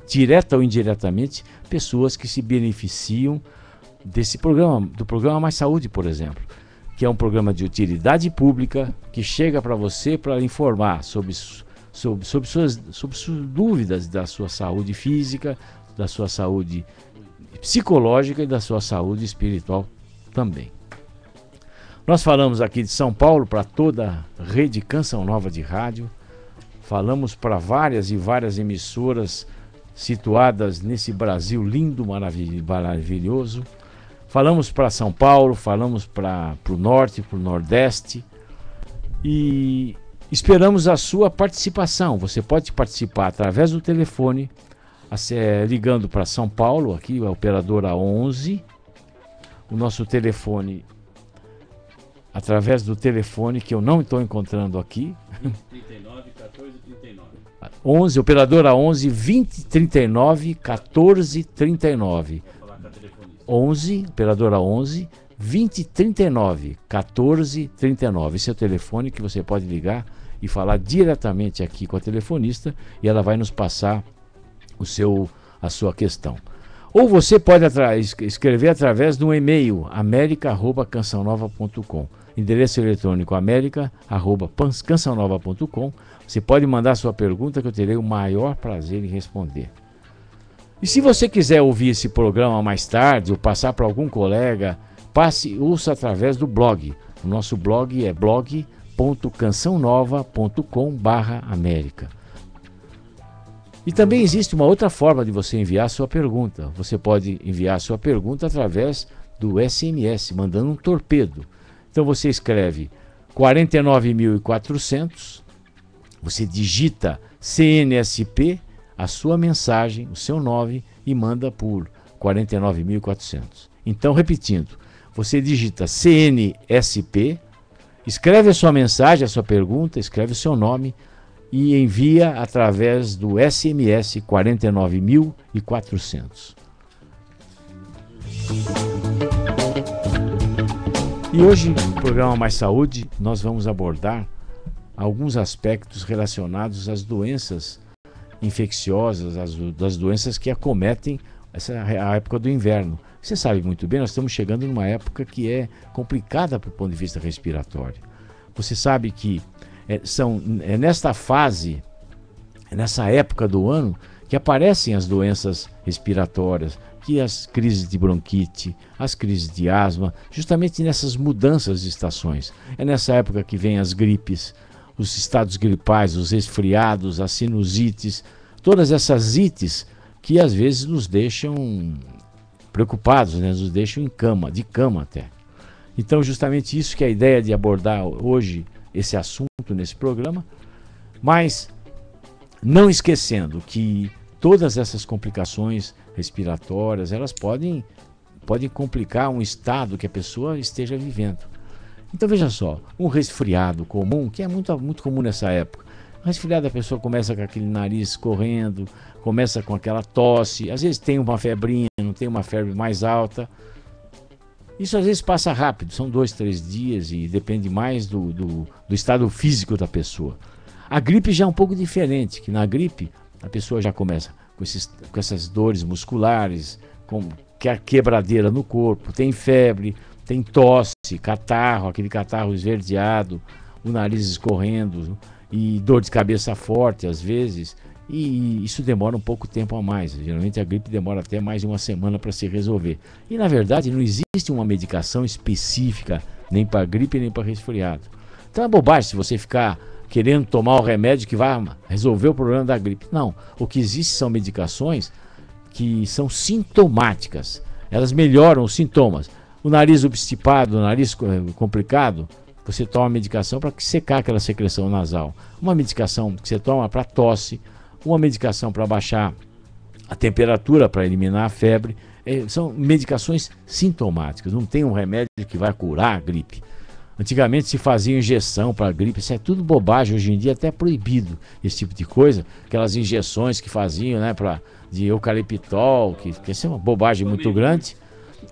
direta ou indiretamente, pessoas que se beneficiam desse programa, do programa Mais Saúde, por exemplo, que é um programa de utilidade pública que chega para você para informar sobre suas dúvidas da sua saúde física, da sua saúde psicológica e da sua saúde espiritual também. Nós falamos aqui de São Paulo para toda a rede Canção Nova de rádio, falamos para várias e várias emissoras situadas nesse Brasil lindo, maravilhoso. Falamos para São Paulo, falamos para o norte, para o nordeste e esperamos a sua participação. Você pode participar através do telefone, ligando para São Paulo, aqui a operadora 11, o nosso telefone, através do telefone que eu não estou encontrando aqui. 39 14 39. 11, operadora 11 20 39 14 39. 11, operadora 11 20 39 14 39. Esse é o telefone que você pode ligar e falar diretamente aqui com a telefonista e ela vai nos passar a sua questão. Ou você pode escrever através de um e-mail, america@cançãonova.com, endereço eletrônico america@cançãonova.com. Você pode mandar sua pergunta que eu terei o maior prazer em responder. E se você quiser ouvir esse programa mais tarde ou passar para algum colega, ouça através do blog. O nosso blog é blog.cançãonova.com/América. E também existe uma outra forma de você enviar sua pergunta. Você pode enviar sua pergunta através do SMS, mandando um torpedo. Então você escreve 49.400, você digita CNSP, a sua mensagem, o seu nome, e manda por 49.400. Então, repetindo, você digita CNSP, escreve a sua mensagem, a sua pergunta, escreve o seu nome e envia através do SMS 49.400. E hoje, no programa Mais Saúde, nós vamos abordar alguns aspectos relacionados às doenças infecciosas, das doenças que acometem a época do inverno. Você sabe muito bem, nós estamos chegando numa época que é complicada do ponto de vista respiratório. Você sabe que nesta fase, nessa época do ano, que aparecem as doenças respiratórias, que as crises de bronquite, as crises de asma, justamente nessas mudanças de estações. É nessa época que vem as gripes, os estados gripais, os resfriados, as sinusites, todas essas ites que às vezes nos deixam preocupados, né? Nos deixam de cama até. Então, justamente isso que é a ideia de abordar hoje esse assunto nesse programa, mas não esquecendo que todas essas complicações respiratórias, elas podem complicar um estado que a pessoa esteja vivendo. Então veja só, um resfriado comum, que é muito comum nessa época. Um resfriado, a pessoa começa com aquele nariz correndo, começa com aquela tosse, às vezes tem uma febrinha, não tem uma febre mais alta. Isso às vezes passa rápido, são 2, 3 dias e depende mais do estado físico da pessoa. A gripe já é um pouco diferente, que na gripe a pessoa já começa com essas dores musculares, com a quebradeira no corpo, tem febre, tem tosse, catarro, aquele catarro esverdeado, o nariz escorrendo e dor de cabeça forte às vezes, e isso demora um pouco tempo a mais. Geralmente a gripe demora até mais de uma semana para se resolver. E na verdade não existe uma medicação específica nem para gripe nem para resfriado. Então é bobagem se você ficar querendo tomar o remédio que vai resolver o problema da gripe. Não, o que existe são medicações que são sintomáticas. Elas melhoram os sintomas. O nariz obstipado, o nariz complicado, você toma medicação para secar aquela secreção nasal. Uma medicação que você toma para tosse, uma medicação para baixar a temperatura, para eliminar a febre. São medicações sintomáticas, não tem um remédio que vai curar a gripe. Antigamente se fazia injeção para gripe, isso é tudo bobagem, hoje em dia até é proibido esse tipo de coisa. Aquelas injeções que faziam, né, de eucaliptol, que isso é uma bobagem muito grande.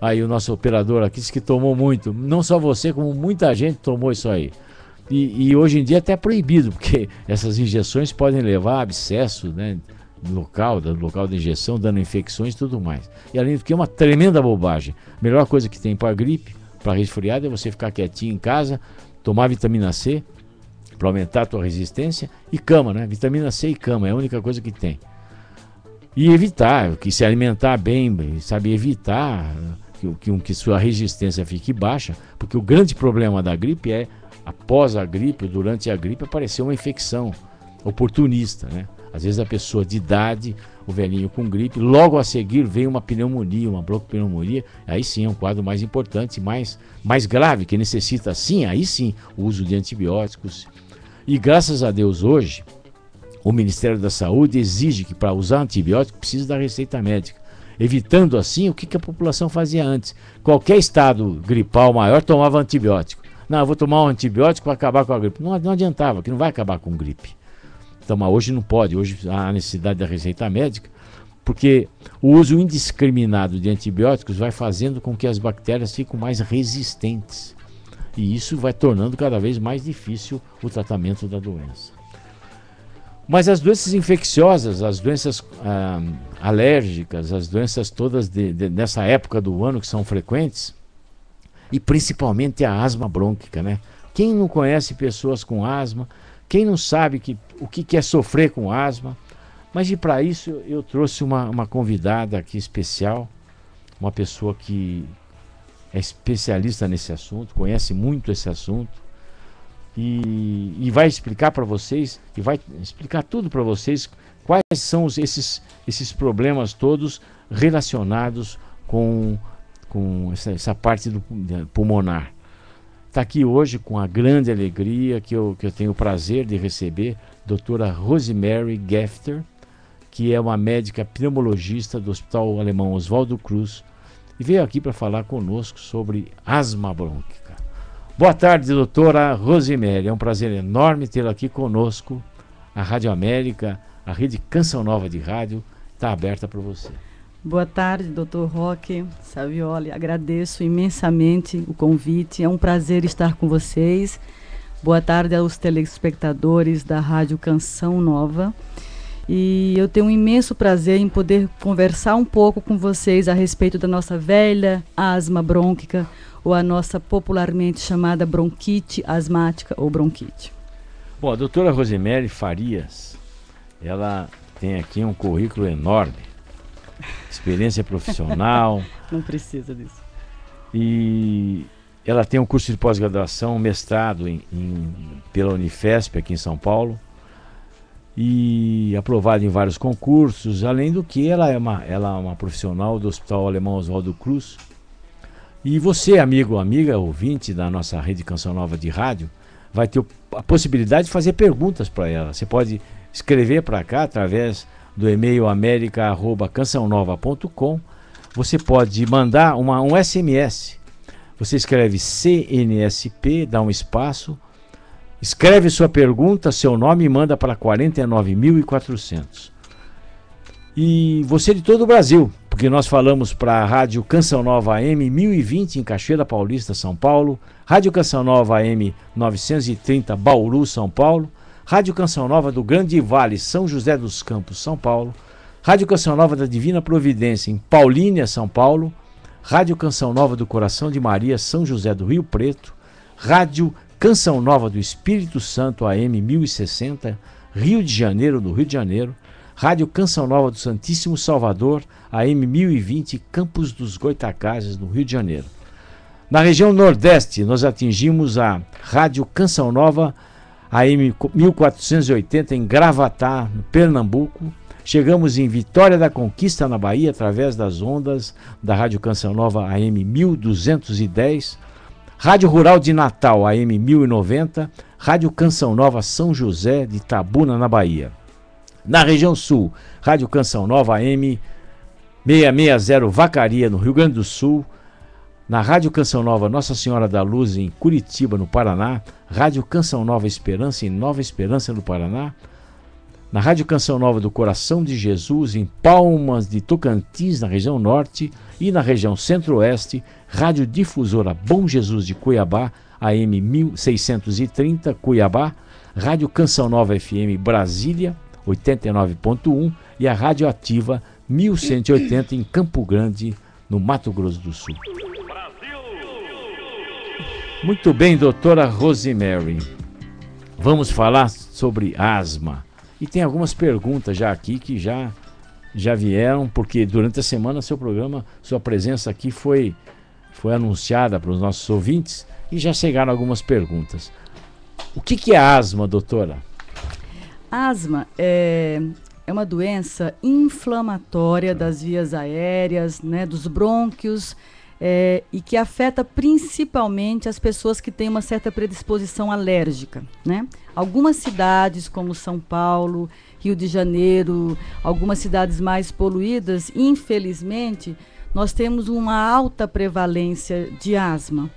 Aí o nosso operador aqui disse que tomou muito, não só você, como muita gente tomou isso aí. E hoje em dia até é proibido, porque essas injeções podem levar a abscesso, né, local, do local de injeção, dando infecções e tudo mais. E além do que é uma tremenda bobagem. A melhor coisa que tem para gripe, para resfriado, é você ficar quietinho em casa, tomar vitamina C para aumentar a tua resistência e cama, né? Vitamina C e cama é a única coisa que tem. E evitar, que se alimentar bem, sabe, evitar que sua resistência fique baixa, porque o grande problema da gripe é, após a gripe, durante a gripe, aparecer uma infecção oportunista, né? Às vezes a pessoa de idade, o velhinho com gripe, logo a seguir vem uma pneumonia, uma bronquopneumonia, aí sim é um quadro mais importante, mais grave, que necessita sim, aí sim, o uso de antibióticos. E graças a Deus hoje, o Ministério da Saúde exige que para usar antibiótico precisa da receita médica, evitando assim o que a população fazia antes. Qualquer estado gripal maior tomava antibiótico. Não, eu vou tomar um antibiótico para acabar com a gripe. Não adiantava, que não vai acabar com gripe. Então, mas hoje não pode, hoje há a necessidade da receita médica, porque o uso indiscriminado de antibióticos vai fazendo com que as bactérias fiquem mais resistentes. E isso vai tornando cada vez mais difícil o tratamento da doença. Mas as doenças infecciosas, as doenças alérgicas, as doenças todas nessa época do ano que são frequentes, e principalmente a asma brônquica, né? Quem não conhece pessoas com asma? Quem não sabe o que é sofrer com asma? Mas e para isso eu trouxe uma convidada aqui especial, uma pessoa que é especialista nesse assunto, conhece muito esse assunto e vai explicar para vocês, e vai explicar tudo para vocês, quais são esses problemas todos relacionados com essa parte pulmonar. Está aqui hoje com a grande alegria que eu tenho o prazer de receber a doutora Rosemary Gefter, que é uma médica pneumologista do Hospital Alemão Oswaldo Cruz, e veio aqui para falar conosco sobre asma brônquica. Boa tarde, doutora Rosemary. É um prazer enorme tê-la aqui conosco. A Rádio América, a rede Canção Nova de Rádio, está aberta para você. Boa tarde, doutor Roque Savioli. Agradeço imensamente o convite. É um prazer estar com vocês. Boa tarde aos telespectadores da Rádio Canção Nova. E eu tenho um imenso prazer em poder conversar um pouco com vocês a respeito da nossa velha asma brônquica, ou a nossa popularmente chamada bronquite asmática ou bronquite. Bom, a doutora Rosemary Farias, ela tem aqui um currículo enorme. Experiência profissional. Não precisa disso. E ela tem um curso de pós-graduação, mestrado pela Unifesp aqui em São Paulo, e aprovada em vários concursos. Além do que ela é uma profissional do Hospital Alemão Oswaldo Cruz. E você, amigo ou amiga, ouvinte da nossa rede Canção Nova de Rádio, vai ter a possibilidade de fazer perguntas para ela. Você pode escrever para cá através do e-mail america@cançãonova.com. Você pode mandar um SMS. Você escreve CNSP, dá um espaço, escreve sua pergunta, seu nome e manda para 49.400. E você de todo o Brasil, porque nós falamos para a Rádio Canção Nova AM 1020 em Cachoeira Paulista, São Paulo, Rádio Canção Nova AM 930 Bauru, São Paulo, Rádio Canção Nova do Grande Vale, São José dos Campos, São Paulo, Rádio Canção Nova da Divina Providência, em Paulínia, São Paulo, Rádio Canção Nova do Coração de Maria, São José do Rio Preto, Rádio Canção Nova do Espírito Santo, AM 1060, Rio de Janeiro, do Rio de Janeiro, Rádio Canção Nova do Santíssimo Salvador, AM 1020, Campos dos Goitacazes, no Rio de Janeiro. Na região Nordeste, nós atingimos a Rádio Canção Nova, AM 1480, em Gravatá, no Pernambuco. Chegamos em Vitória da Conquista, na Bahia, através das ondas da Rádio Canção Nova, AM 1210. Rádio Rural de Natal, AM 1090. Rádio Canção Nova São José de Itabuna, na Bahia. Na região sul, Rádio Canção Nova AM 660 Vacaria, no Rio Grande do Sul. Na Rádio Canção Nova Nossa Senhora da Luz, em Curitiba, no Paraná. Rádio Canção Nova Esperança, em Nova Esperança, no Paraná. Na Rádio Canção Nova do Coração de Jesus, em Palmas de Tocantins, na região norte. E na região centro-oeste, Rádio Difusora Bom Jesus de Cuiabá, AM 1630 Cuiabá. Rádio Canção Nova FM Brasília 89.1 e a Radioativa 1180 em Campo Grande, no Mato Grosso do Sul. Muito bem, doutora Rosemary. Vamos falar sobre asma. E tem algumas perguntas já aqui que já vieram, porque durante a semana seu programa, sua presença aqui foi anunciada para os nossos ouvintes e já chegaram algumas perguntas. O que é asma, doutora? Asma é uma doença inflamatória das vias aéreas, né, dos brônquios, e que afeta principalmente as pessoas que têm uma certa predisposição alérgica, né? Algumas cidades, como São Paulo, Rio de Janeiro, algumas cidades mais poluídas, infelizmente, nós temos uma alta prevalência de asma.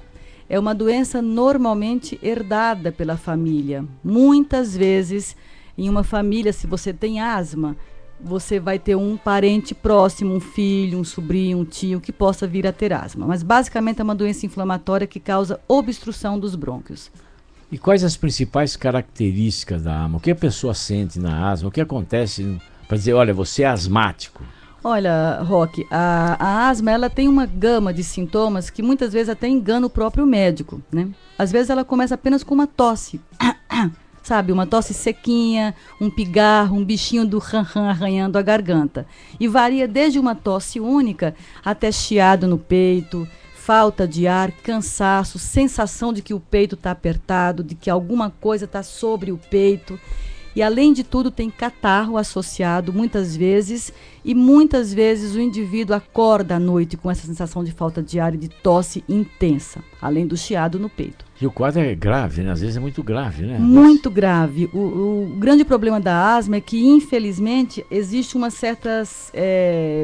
É uma doença normalmente herdada pela família. Muitas vezes, em uma família, se você tem asma, você vai ter um parente próximo, um filho, um sobrinho, um tio, que possa vir a ter asma. Mas basicamente é uma doença inflamatória que causa obstrução dos brônquios. E quais as principais características da asma? O que a pessoa sente na asma? O que acontece para dizer, olha, você é asmático? Olha, Roque, a asma ela tem uma gama de sintomas que muitas vezes até engana o próprio médico, né? Às vezes ela começa apenas com uma tosse. Sabe, uma tosse sequinha, um pigarro, um bichinho do ran-ran arranhando a garganta. E varia desde uma tosse única até chiado no peito, falta de ar, cansaço, sensação de que o peito está apertado, de que alguma coisa está sobre o peito. E além de tudo tem catarro associado muitas vezes, e muitas vezes o indivíduo acorda à noite com essa sensação de falta de ar e de tosse intensa, além do chiado no peito. E o quadro é grave, né? Às vezes é muito grave, né? Muito grave. O grande problema da asma é que, infelizmente, existe uma certa...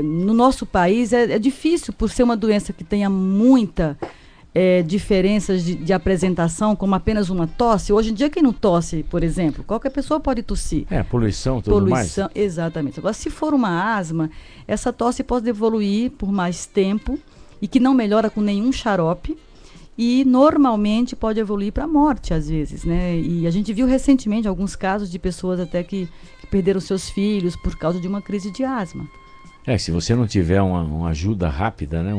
no nosso país é difícil, por ser uma doença que tenha muita diferenças de apresentação, como apenas uma tosse. Hoje em dia, quem não tosse, por exemplo, qualquer pessoa pode tossir. Poluição, tudo mais. Exatamente. Agora, se for uma asma, essa tosse pode evoluir por mais tempo e que não melhora com nenhum xarope. E normalmente pode evoluir para a morte, às vezes, né? E a gente viu recentemente alguns casos de pessoas até que perderam seus filhos por causa de uma crise de asma. Se você não tiver uma ajuda rápida, né?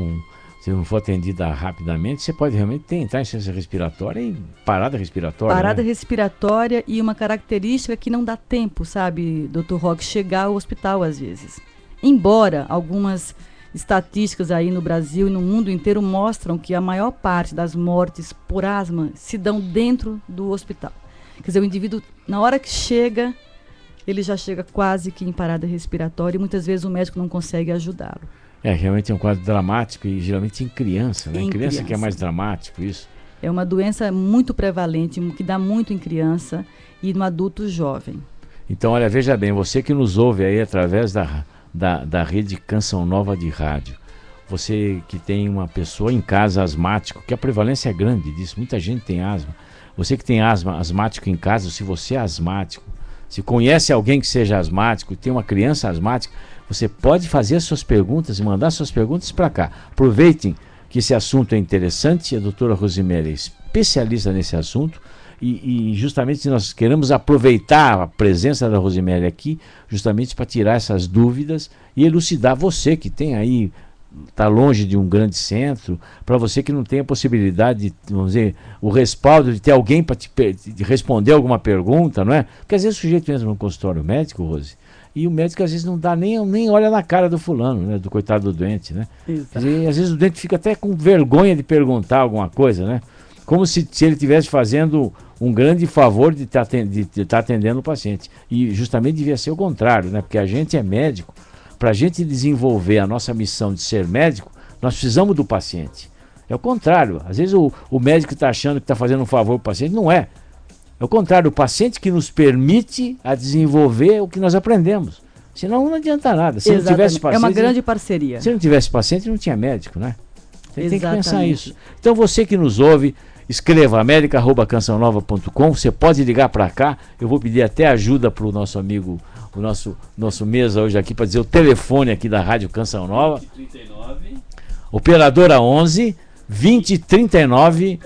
Se não for atendida rapidamente, você pode realmente entrar em insuficiência respiratória e parada respiratória. Parada né? respiratória, e uma característica que não dá tempo, sabe, Dr. Roque, chegar ao hospital às vezes. Embora algumas estatísticas aí no Brasil e no mundo inteiro mostram que a maior parte das mortes por asma se dão dentro do hospital. Quer dizer, o indivíduo, na hora que chega, ele já chega quase que em parada respiratória e muitas vezes o médico não consegue ajudá-lo. Realmente é um quadro dramático e geralmente em criança, né? Em criança que é mais dramático isso. É uma doença muito prevalente, que dá muito em criança e no adulto jovem. Então, olha, veja bem, você que nos ouve aí através da rede Canção Nova de rádio, você que tem uma pessoa em casa asmático, que a prevalência é grande disso, muita gente tem asma. Você que tem asmático em casa, se você é asmático, se conhece alguém que seja asmático, tem uma criança asmática, você pode fazer as suas perguntas e mandar suas perguntas para cá. Aproveitem que esse assunto é interessante, a doutora Rosemary é especialista nesse assunto, e justamente nós queremos aproveitar a presença da Rosemary aqui, justamente para tirar essas dúvidas e elucidar você que tem aí, está longe de um grande centro, para você que não tem a possibilidade de, vamos dizer, o respaldo de ter alguém para te responder alguma pergunta, não é? Porque às vezes o sujeito entra no consultório médico, Rose, e o médico às vezes não dá nem olha na cara do fulano, né? Do coitado do doente, né? E, às vezes o doente fica até com vergonha de perguntar alguma coisa, né? Como se ele estivesse fazendo um grande favor de estar atendendo o paciente. E justamente devia ser o contrário, né? Porque a gente é médico. Para a gente desenvolver a nossa missão de ser médico, nós precisamos do paciente. É o contrário. Às vezes o médico está achando que está fazendo um favor para o paciente. Não é. É o contrário. O paciente que nos permite a desenvolver o que nós aprendemos. Senão não adianta nada. Se não tivesse paciente, é uma grande parceria. Se não tivesse paciente, não tinha médico, né? Você tem que pensar isso. Então você que nos ouve, escreva america@cançãonova.com. Você pode ligar para cá. Eu vou pedir até ajuda para o nosso amigo, o nosso mesa hoje aqui, para dizer o telefone aqui da Rádio Canção Nova. 2039 Operadora 11 2039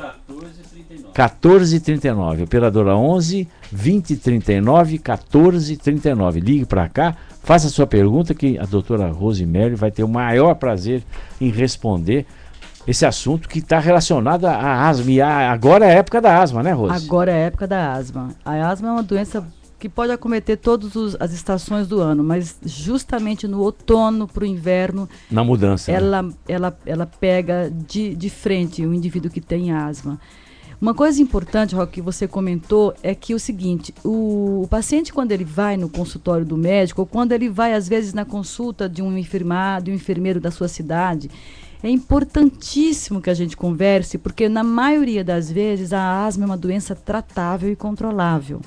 1439. Operadora 11 2039 1439. Ligue para cá, Faça a sua pergunta que a doutora Rosemary vai ter o maior prazer em responder esse assunto que está relacionado à asma. E agora é a época da asma, né, Rose? Agora é a época da asma. A asma é uma doença que pode acometer todas as estações do ano, mas justamente no outono para o inverno, na mudança, ela pega de frente o indivíduo que tem asma. Uma coisa importante, Roque, que você comentou é que o seguinte, o paciente quando ele vai no consultório do médico, ou quando ele vai às vezes na consulta de um enfermeiro da sua cidade, é importantíssimo que a gente converse, porque na maioria das vezes a asma é uma doença tratável e controlável.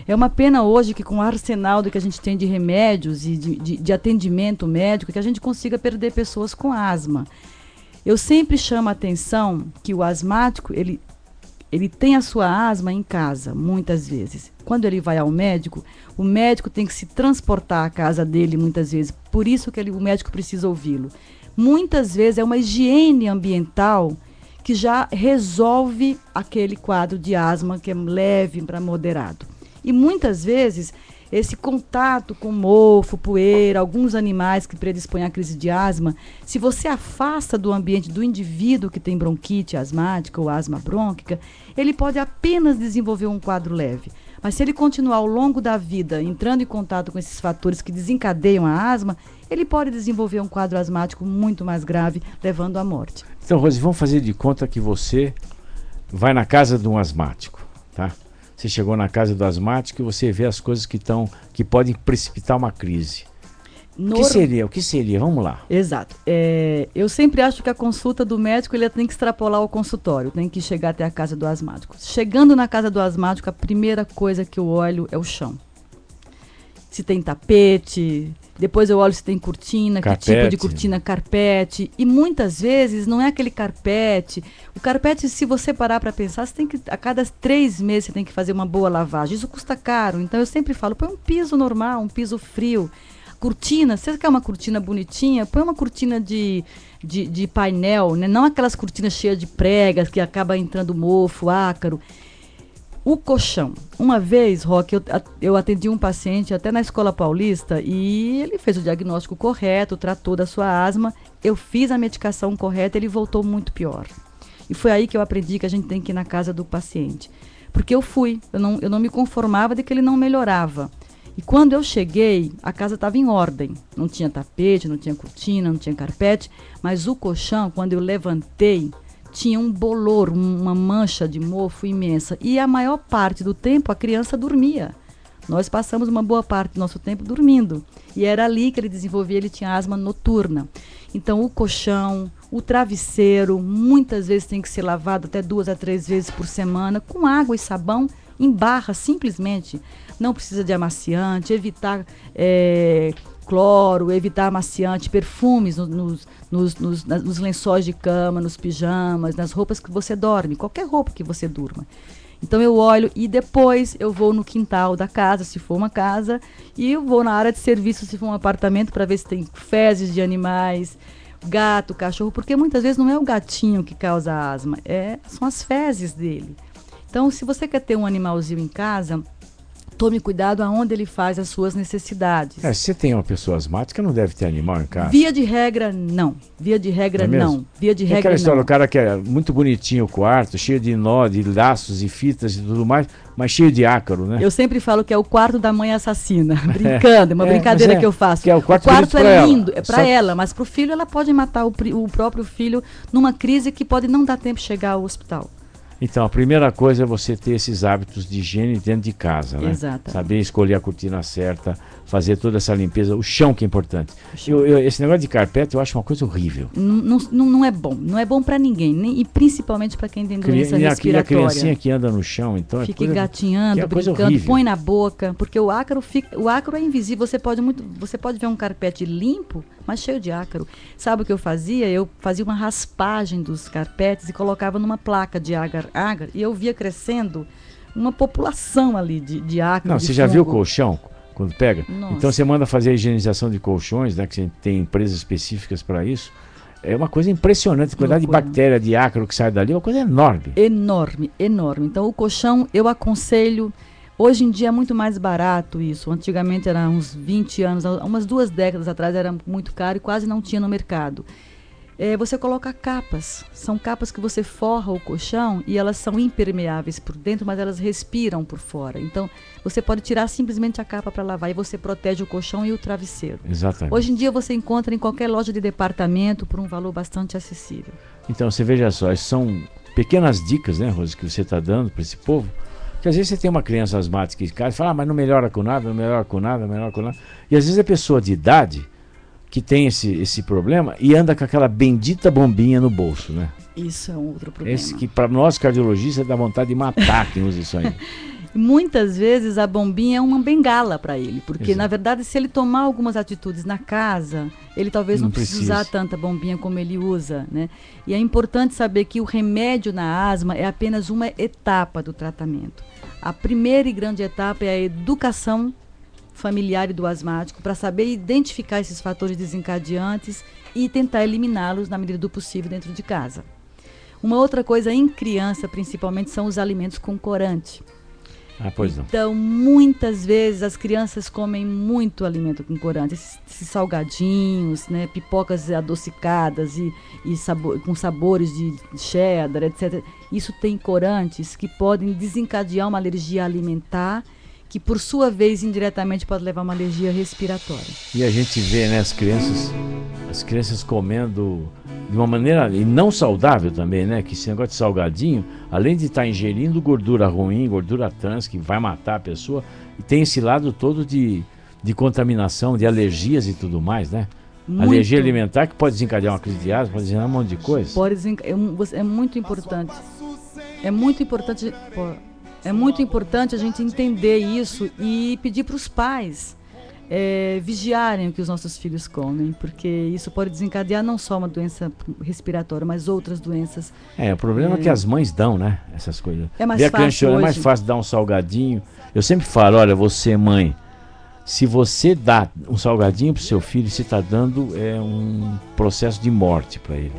É uma pena hoje que com o arsenal do que a gente tem de remédios e de atendimento médico, que a gente consiga perder pessoas com asma. Eu sempre chamo a atenção que o asmático, ele tem a sua asma em casa, muitas vezes. Quando ele vai ao médico, o médico tem que se transportar à casa dele muitas vezes. Por isso que o médico precisa ouvi-lo. Muitas vezes é uma higiene ambiental que já resolve aquele quadro de asma que é leve para moderado. E muitas vezes esse contato com mofo, poeira, alguns animais que predispõem à crise de asma, se você afasta do ambiente do indivíduo que tem bronquite asmática ou asma brônquica, ele pode apenas desenvolver um quadro leve. Mas se ele continuar ao longo da vida entrando em contato com esses fatores que desencadeiam a asma, ele pode desenvolver um quadro asmático muito mais grave, levando à morte. Então, Rose, vamos fazer de conta que você vai na casa de um asmático, tá? Você chegou na casa do asmático e você vê as coisas que podem precipitar uma crise. O que seria? Vamos lá. Exato. Eu sempre acho que a consulta do médico ele tem que extrapolar o consultório, tem que chegar até a casa do asmático. Chegando na casa do asmático, a primeira coisa que eu olho é o chão. Se tem tapete, depois eu olho se tem cortina, carpete. Que tipo de cortina, carpete. E muitas vezes não é aquele carpete. O carpete, se você parar para pensar, você tem que, a cada 3 meses você tem que fazer uma boa lavagem. Isso custa caro. Então eu sempre falo, põe um piso normal, um piso frio. Cortina, se você quer uma cortina bonitinha, põe uma cortina de painel, né? Não aquelas cortinas cheias de pregas que acaba entrando mofo, ácaro. O colchão. Uma vez, Roque, eu atendi um paciente até na Escola Paulista e ele fez o diagnóstico correto, tratou da sua asma, eu fiz a medicação correta, ele voltou muito pior. E foi aí que eu aprendi que a gente tem que ir na casa do paciente. Porque eu não me conformava de que ele não melhorava. E quando eu cheguei, a casa estava em ordem. Não tinha tapete, não tinha cortina, não tinha carpete, mas o colchão, quando eu levantei, tinha um bolor, uma mancha de mofo imensa. E a maior parte do tempo a criança dormia. Nós passamos uma boa parte do nosso tempo dormindo. E era ali que ele tinha asma noturna. Então o colchão, o travesseiro, muitas vezes tem que ser lavado até 2 a 3 vezes por semana, com água e sabão em barra, simplesmente. Não precisa de amaciante, evitar cloro, evitar amaciante, perfumes nos lençóis de cama, nos pijamas, nas roupas que você dorme, qualquer roupa que você durma. Então eu olho e depois eu vou no quintal da casa, se for uma casa, e eu vou na área de serviço, se for um apartamento, para ver se tem fezes de animais, gato, cachorro, porque muitas vezes não é o gatinho que causa asma, são as fezes dele. Então, se você quer ter um animalzinho em casa, tome cuidado aonde ele faz as suas necessidades. Se você tem uma pessoa asmática, não deve ter animal em casa. Via de regra, não. Via de regra, não. Via de regra, aquela história, não. O cara que é muito bonitinho o quarto, cheio de nó, de laços e fitas e tudo mais, mas cheio de ácaro, né? Eu sempre falo que é o quarto da mãe assassina. Brincando, é uma brincadeira que eu faço. Que é o quarto é lindo, é para ela, mas para o filho ela pode matar o próprio filho numa crise que pode não dar tempo de chegar ao hospital. Então, a primeira coisa é você ter esses hábitos de higiene dentro de casa, né? Exato. Saber escolher a cortina certa, fazer toda essa limpeza, o chão que é importante. Esse negócio de carpete eu acho uma coisa horrível. Não é bom, não é bom para ninguém, e principalmente para quem tem doença respiratória. E a criancinha que anda no chão, então fica engatinhando, brincando, põe na boca, porque o ácaro é invisível, você pode ver um carpete limpo, mas cheio de ácaro. Sabe o que eu fazia? Eu fazia uma raspagem dos carpetes e colocava numa placa de agar, e eu via crescendo uma população ali de ácaro. Não, você já viu o colchão quando pega? Nossa. Então você manda fazer a higienização de colchões, né, que tem empresas específicas para isso. É uma coisa impressionante, a quantidade de bactéria, de ácaro que sai dali, é uma coisa enorme. Enorme. Então o colchão eu aconselho Hoje em dia é muito mais barato isso. Antigamente era uns 20 anos, umas 2 décadas atrás era muito caro e quase não tinha no mercado. Você coloca capas, são capas que você forra o colchão e elas são impermeáveis por dentro, mas elas respiram por fora. Então, você pode tirar simplesmente a capa para lavar e você protege o colchão e o travesseiro. Exatamente. Hoje em dia você encontra em qualquer loja de departamento por um valor bastante acessível. Então, você veja só, são pequenas dicas, né, Rose, que você está dando para esse povo, que às vezes você tem uma criança asmática em casa e fala, mas não melhora com nada, não melhora com nada, não melhora com nada. E às vezes a pessoa de idade que tem esse problema e anda com aquela bendita bombinha no bolso, né? Isso é um outro problema. Esse que para nós cardiologistas dá vontade de matar quem usa isso aí. Muitas vezes a bombinha é uma bengala para ele, porque Exato. na verdade se ele tomar algumas atitudes na casa, ele talvez não precise usar tanta bombinha como ele usa, né? E é importante saber que o remédio na asma é apenas uma etapa do tratamento. A primeira e grande etapa é a educação familiar e do asmático, para saber identificar esses fatores desencadeantes e tentar eliminá-los na medida do possível dentro de casa. Uma outra coisa em criança, principalmente, são os alimentos com corante. Ah, pois não. Então, muitas vezes as crianças comem muito alimento com corante, esses salgadinhos, né, pipocas adocicadas e com sabores de cheddar, etc. Isso tem corantes que podem desencadear uma alergia alimentar, que por sua vez indiretamente pode levar a uma alergia respiratória. E a gente vê, né, as crianças comendo de uma maneira e não saudável também, né, que esse negócio de salgadinho, além de estar ingerindo gordura ruim, gordura trans, que vai matar a pessoa, e tem esse lado todo de contaminação, de alergias e tudo mais, né? Muito. Alergia alimentar que pode desencadear uma crise de asma, pode desencadear um monte de coisa. É muito importante. É muito importante a gente entender isso e pedir para os pais vigiarem o que os nossos filhos comem, porque isso pode desencadear não só uma doença respiratória, mas outras doenças. O problema é que as mães dão, né, essas coisas. É mais fácil hoje. É mais fácil dar um salgadinho. Eu sempre falo, olha, você mãe, se você dá um salgadinho para o seu filho, você está dando um processo de morte para ele.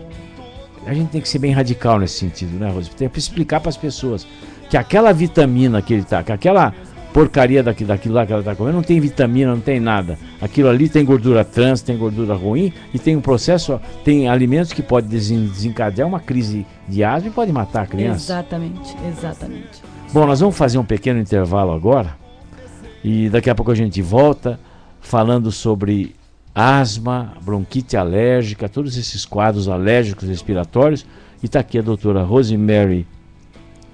A gente tem que ser bem radical nesse sentido, né, Rose? Tem que explicar para as pessoas que aquela vitamina que ele tá, que aquela porcaria daquilo lá que ela tá comendo, não tem vitamina, não tem nada. Aquilo ali tem gordura trans, tem gordura ruim e tem um processo, tem alimentos que podem desencadear uma crise de asma e pode matar a criança. Exatamente. Bom, nós vamos fazer um pequeno intervalo agora e daqui a pouco a gente volta falando sobre asma, bronquite alérgica, todos esses quadros alérgicos respiratórios. E está aqui a doutora Rosemary,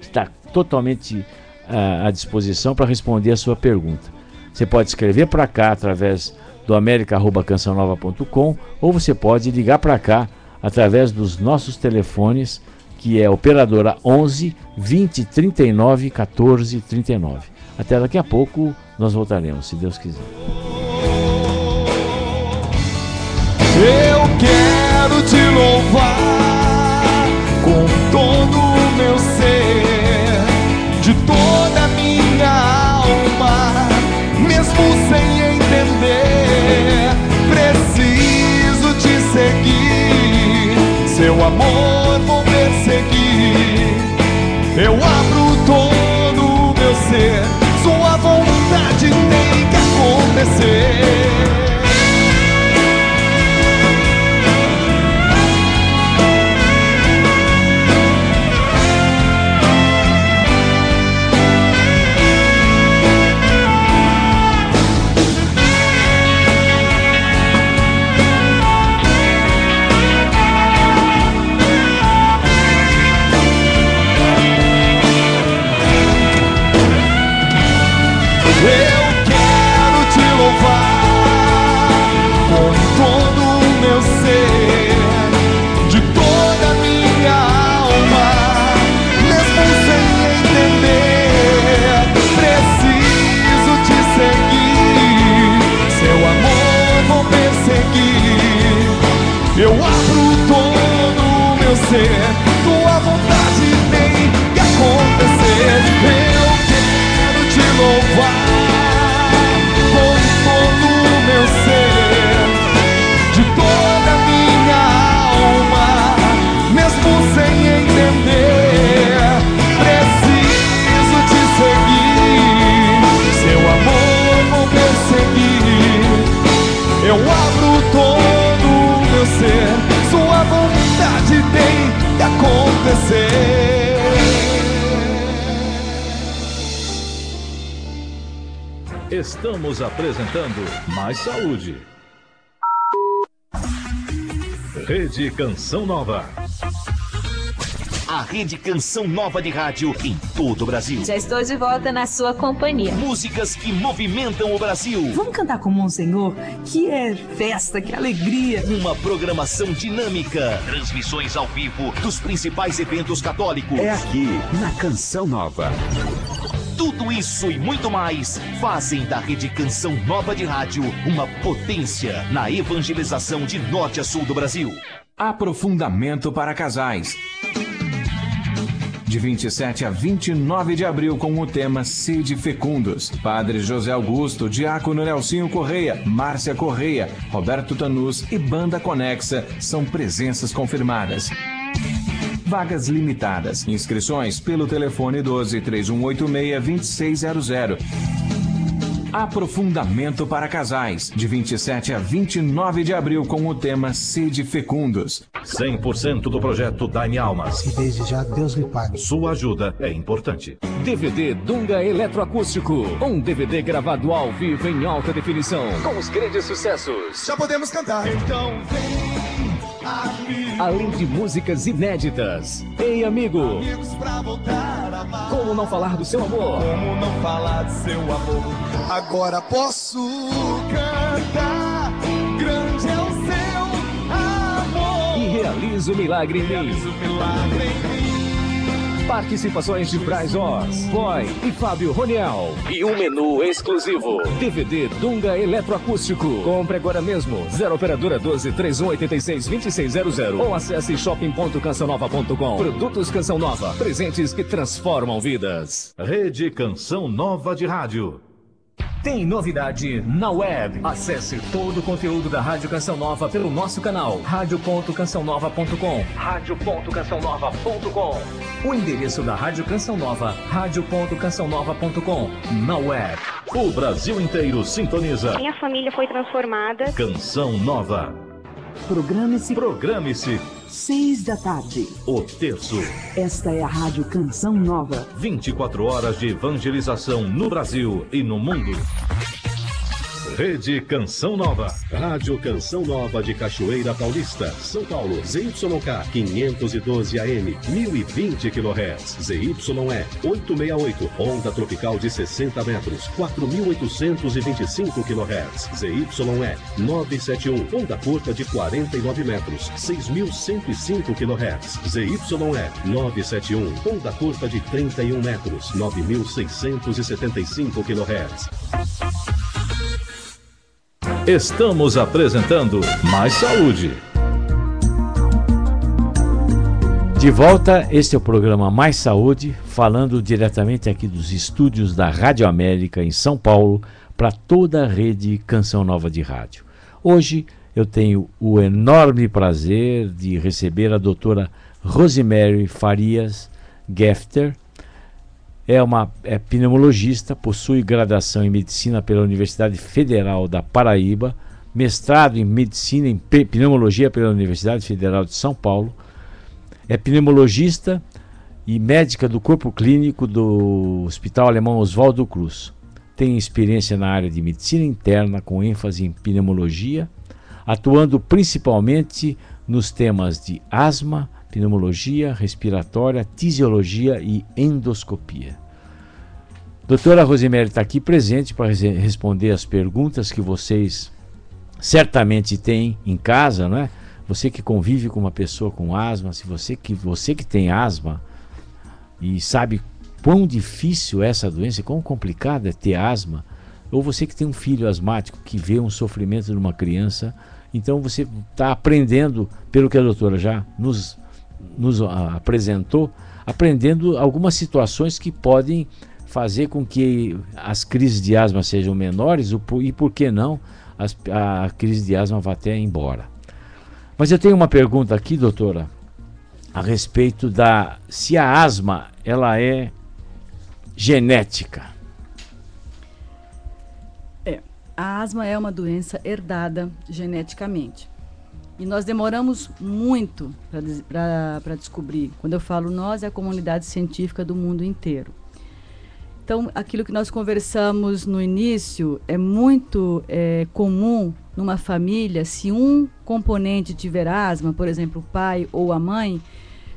que está totalmente à disposição para responder a sua pergunta. Você pode escrever para cá através do america@cançãonova.com ou você pode ligar para cá através dos nossos telefones, que é a operadora 11 20 39 14 39. Até daqui a pouco nós voltaremos, se Deus quiser. Eu quero te louvar com todo o meu ser, de toda a minha alma, mesmo sem entender. Preciso te seguir, seu amor vou perseguir. Eu abro todo o meu ser, sua vontade tem que acontecer. Eu abro todo o meu ser, tua vontade tem que acontecer. Eu quero te louvar com todo o meu ser, de toda a minha alma, mesmo sem entender. Preciso te seguir, acontecer. Estamos apresentando Mais Saúde. Rede Canção Nova. A Rede Canção Nova de rádio em todo o Brasil. Já estou de volta na sua companhia. Músicas que movimentam o Brasil. Vamos cantar com Monsenhor? Que é festa, que alegria. Uma programação dinâmica. Transmissões ao vivo dos principais eventos católicos. É aqui, na Canção Nova. Tudo isso e muito mais fazem da Rede Canção Nova de rádio uma potência na evangelização de norte a sul do Brasil. Aprofundamento para casais. De 27 a 29 de abril com o tema Sede Fecundos. Padre José Augusto, Diácono Nelsinho Correia, Márcia Correia, Roberto Tanus e Banda Conexa são presenças confirmadas. Vagas limitadas. Inscrições pelo telefone 12-3186-2600. Aprofundamento para casais, de 27 a 29 de abril com o tema Sede Fecundos. 100% do projeto Dai-me Almas. E desde já Deus lhe pague. Sua ajuda é importante. DVD Dunga Eletroacústico. Um DVD gravado ao vivo em alta definição. Com os grandes sucessos. Já podemos cantar. Então vem, amigo. Além de músicas inéditas. Ei, amigo. Amigos pra voltar a amar. Como não falar do seu amor? Como não falar do seu amor? Agora posso cantar. Grande é o seu amor. E realiza o milagre em mim. Realiza o milagre em mim. Participações de Braz Oz, Boy e Fábio Roniel. E um menu exclusivo. DVD Dunga Eletroacústico. Compre agora mesmo. 0 Operadora 12-3186-2600. Ou acesse shopping.cançãonova.com. Produtos Canção Nova. Presentes que transformam vidas. Rede Canção Nova de rádio. Tem novidade na web. Acesse todo o conteúdo da Rádio Canção Nova pelo nosso canal radio.cançãonova.com. radio.cançãonova.com. O endereço da Rádio Canção Nova, radio.cançãonova.com, na web. O Brasil inteiro sintoniza. Minha família foi transformada. Canção Nova. Programe-se. Programe-se. 6 da tarde. O Terço. Esta é a Rádio Canção Nova. 24 horas de evangelização no Brasil e no mundo. Rede Canção Nova. Rádio Canção Nova de Cachoeira Paulista, São Paulo. ZYK 512 AM, 1020 kHz. ZYE 868, onda tropical de 60 metros, 4.825 kHz. ZYE 971, onda curta de 49 metros, 6.105 kHz. ZYE 971, onda curta de 31 metros, 9.675 kHz. Estamos apresentando Mais Saúde. De volta, este é o programa Mais Saúde, falando diretamente aqui dos estúdios da Rádio América em São Paulo, para toda a rede Canção Nova de Rádio. Hoje eu tenho o enorme prazer de receber a doutora Rosemary Farias Gefter. É pneumologista, possui graduação em Medicina pela Universidade Federal da Paraíba, mestrado em Medicina em Pneumologia pela Universidade Federal de São Paulo, é pneumologista e médica do Corpo Clínico do Hospital Alemão Oswaldo Cruz. Tem experiência na área de Medicina Interna, com ênfase em pneumologia, atuando principalmente nos temas de asma, pneumologia respiratória, tisiologia e endoscopia. Doutora Rosemary está aqui presente para responder as perguntas que vocês certamente têm em casa, não é? Você que convive com uma pessoa com asma, se você que tem asma e sabe quão difícil é essa doença, quão complicado é ter asma, ou você que tem um filho asmático que vê um sofrimento de uma criança, então você está aprendendo, pelo que a doutora já nos apresentou, aprendendo algumas situações que podem fazer com que as crises de asma sejam menores e, por que não, a crise de asma vá até embora. Mas eu tenho uma pergunta aqui, doutora, a respeito se a asma ela é genética. A asma é uma doença herdada geneticamente. E nós demoramos muito para descobrir. Quando eu falo nós, é a comunidade científica do mundo inteiro. Então, aquilo que nós conversamos no início é muito comum numa família. Se um componente tiver asma, por exemplo, o pai ou a mãe,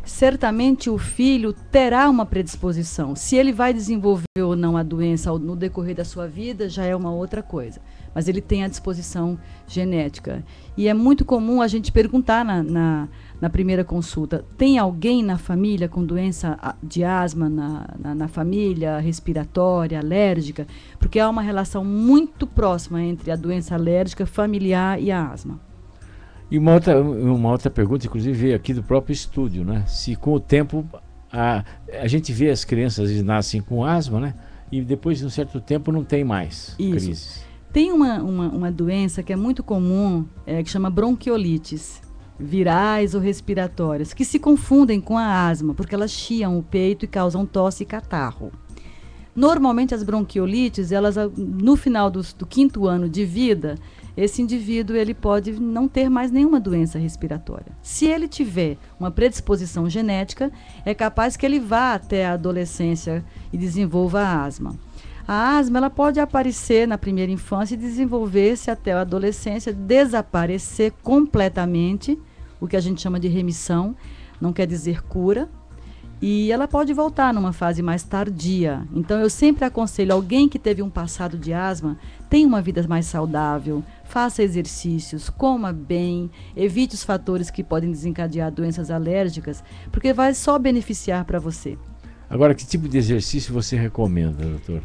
certamente o filho terá uma predisposição. Se ele vai desenvolver ou não a doença no decorrer da sua vida, já é uma outra coisa. Mas ele tem a disposição genética. E é muito comum a gente perguntar na primeira consulta, tem alguém na família com doença de asma na família, respiratória, alérgica? Porque há uma relação muito próxima entre a doença alérgica familiar e a asma. E uma outra pergunta, inclusive, veio aqui do próprio estúdio, né? Se com o tempo a gente vê as crianças que nascem com asma, né? E depois de um certo tempo não tem mais crises. Tem uma doença que é muito comum, que chama bronquiolites, virais ou respiratórias, que se confundem com a asma, porque elas chiam o peito e causam tosse e catarro. Normalmente as bronquiolites, elas no final do 5º ano de vida, esse indivíduo ele pode não ter mais nenhuma doença respiratória. Se ele tiver uma predisposição genética, é capaz que ele vá até a adolescência e desenvolva a asma. A asma ela pode aparecer na primeira infância e desenvolver-se até a adolescência, desaparecer completamente, o que a gente chama de remissão, não quer dizer cura, e ela pode voltar numa fase mais tardia. Então eu sempre aconselho alguém que teve um passado de asma, tenha uma vida mais saudável, faça exercícios, coma bem, evite os fatores que podem desencadear doenças alérgicas, porque vai só beneficiar para você. Agora, que tipo de exercício você recomenda, doutora?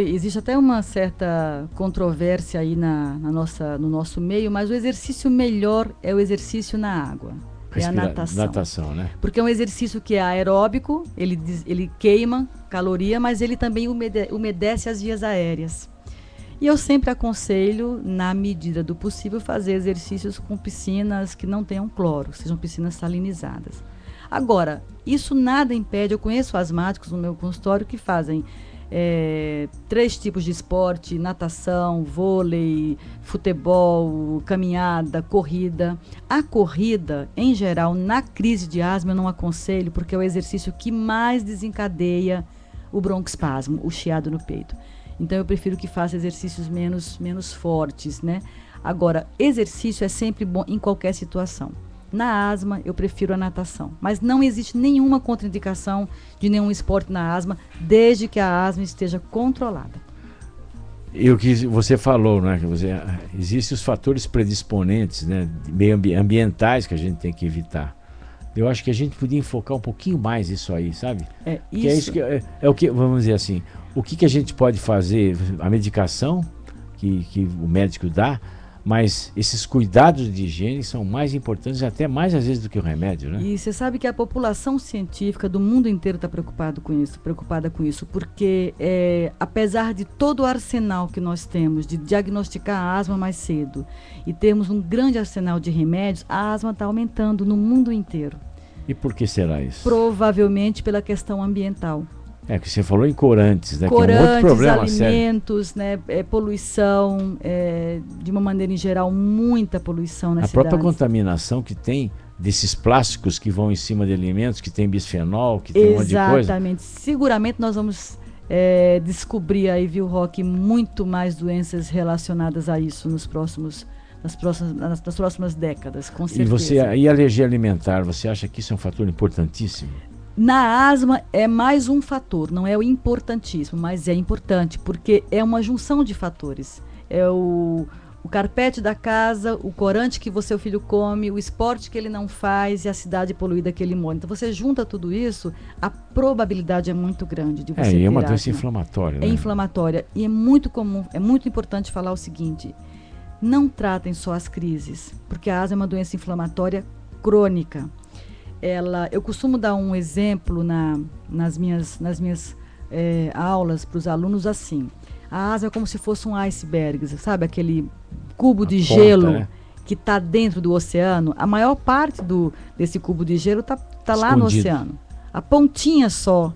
Existe até uma certa controvérsia aí no nosso meio, mas o exercício melhor é o exercício na água. É a natação. Né? Porque é um exercício que é aeróbico, ele queima caloria, mas ele também umedece as vias aéreas. E eu sempre aconselho, na medida do possível, fazer exercícios com piscinas que não tenham cloro, sejam piscinas salinizadas. Agora, isso nada impede, eu conheço asmáticos no meu consultório que fazem 3 tipos de esporte: natação, vôlei, futebol, caminhada, corrida. A corrida, em geral, na crise de asma eu não aconselho, porque é o exercício que mais desencadeia o broncoespasmo, o chiado no peito. Então eu prefiro que faça exercícios menos fortes, né? Agora, exercício é sempre bom em qualquer situação. Na asma, eu prefiro a natação. Mas não existe nenhuma contraindicação de nenhum esporte na asma, desde que a asma esteja controlada. E o que você falou, né? Existem os fatores predisponentes, né? Meio ambientais que a gente tem que evitar. Eu acho que a gente podia enfocar um pouquinho mais isso aí, sabe? É o que, vamos dizer assim, o que a gente pode fazer, a medicação que o médico dá, mas esses cuidados de higiene são mais importantes, até mais às vezes do que o remédio, né? E você sabe que a população científica do mundo inteiro está preocupada com isso, porque apesar de todo o arsenal que nós temos de diagnosticar a asma mais cedo e termos um grande arsenal de remédios, a asma está aumentando no mundo inteiro. E por que será isso? Provavelmente pela questão ambiental. Que você falou em corantes, né? Corantes, que é um outro problema, alimentos, né? Poluição, de uma maneira em geral, muita poluição nas cidades. A própria contaminação que tem desses plásticos que vão em cima de alimentos, que tem bisfenol, que tem um monte de coisa. Exatamente. Seguramente nós vamos descobrir aí, viu, Roque, muito mais doenças relacionadas a isso nas próximas décadas, com certeza. E alergia alimentar, você acha que isso é um fator importantíssimo? Na asma é mais um fator, não é o importantíssimo, mas é importante, porque é uma junção de fatores. É o carpete da casa, o corante que seu filho come, o esporte que ele não faz e a cidade poluída que ele mora. Então você junta tudo isso, a probabilidade é muito grande de você ter é uma asma. doença inflamatória, né? É inflamatória e é muito comum, é muito importante falar o seguinte: não tratem só as crises, porque a asma é uma doença inflamatória crônica. Eu costumo dar um exemplo nas minhas aulas para os alunos assim. A asma é como se fosse um iceberg, sabe? Aquele cubo de gelo, né, que está dentro do oceano. A maior parte desse cubo de gelo tá lá no oceano. A pontinha só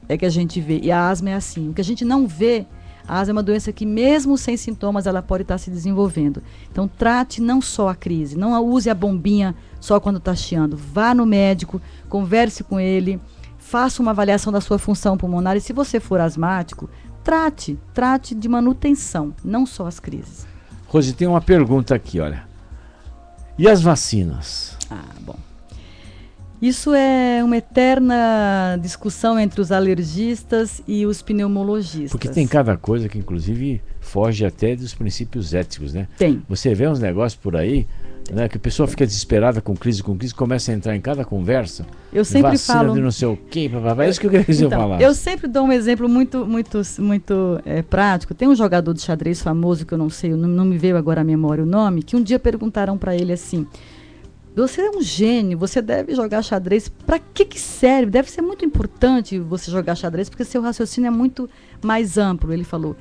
é que a gente vê. E a asma é assim. O que a gente não vê, A asma é uma doença que mesmo sem sintomas ela pode estar se desenvolvendo. Então trate não só a crise, não use a bombinha só quando está chiando. Vá no médico, converse com ele, faça uma avaliação da sua função pulmonar e se você for asmático, trate de manutenção, não só as crises. Rose, tem uma pergunta aqui, olha. E as vacinas? Bom. Isso é uma eterna discussão entre os alergistas e os pneumologistas. Porque tem cada coisa que, inclusive, foge até dos princípios éticos, né? Tem. Você vê uns negócios por aí, né, que a pessoa fica desesperada com crise, começa a entrar em cada conversa. Eu sempre falo de não sei o quê, é isso que eu queria falar. Eu sempre dou um exemplo muito prático. Tem um jogador de xadrez famoso, que eu não sei, não me veio agora à memória o nome, que um dia perguntaram para ele assim: você é um gênio, você deve jogar xadrez. Para que serve? Deve ser muito importante você jogar xadrez, porque seu raciocínio é muito mais amplo. Ele falou: